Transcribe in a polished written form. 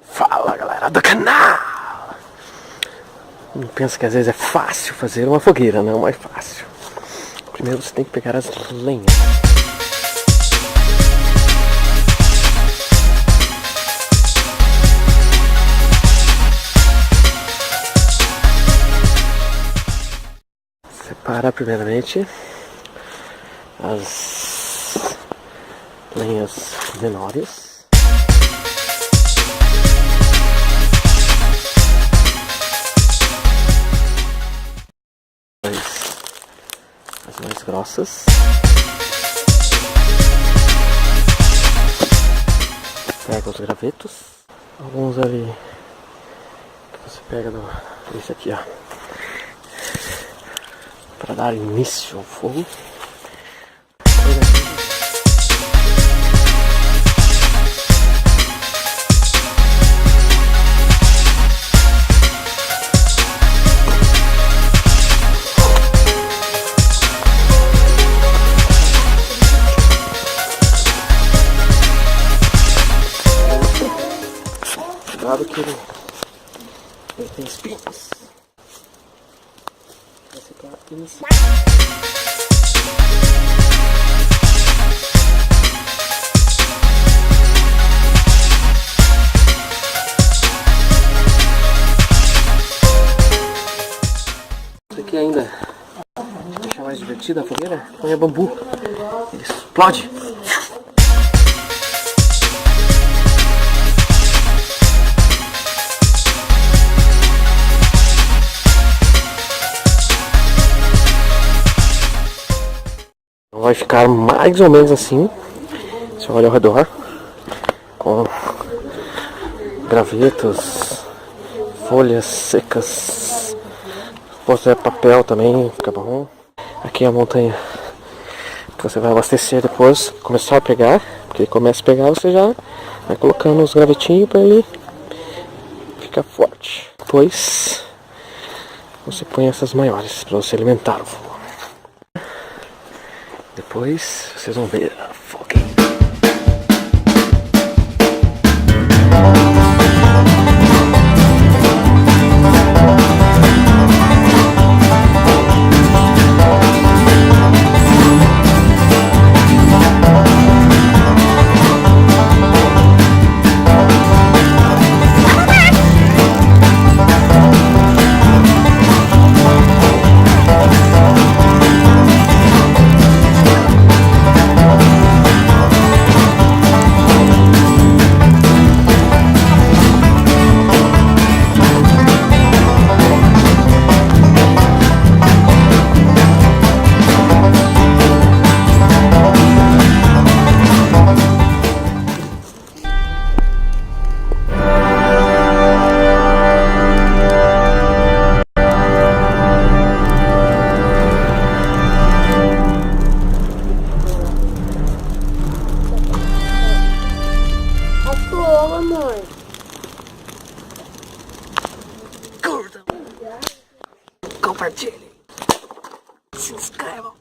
Fala, galera do canal! Não pensa que às vezes é fácil fazer uma fogueira, não é fácil. Primeiro você tem que pegar as lenhas. Separa primeiramente as lenhas menores. As mais grossas. Pega os gravetos. Alguns ali que você pega esse aqui, ó, para dar início ao fogo. Cuidado que ele tem espinhos. Esse aqui é inicial. Isso aqui ainda deixa mais divertida a fogueira. Põe bambu, ele explode. Vai ficar mais ou menos assim. Você olha ao redor com gravetos, folhas secas. Se puser papel também fica bom. Aqui é a montanha que você vai abastecer depois, começar a pegar. Porque ele começa a pegar, você já vai colocando os gravetinhos para ele ficar forte. Depois você põe essas maiores para você alimentar o fogo. Depois vocês vão ver a fogueira. Curtam, compartilhem, se inscrevam.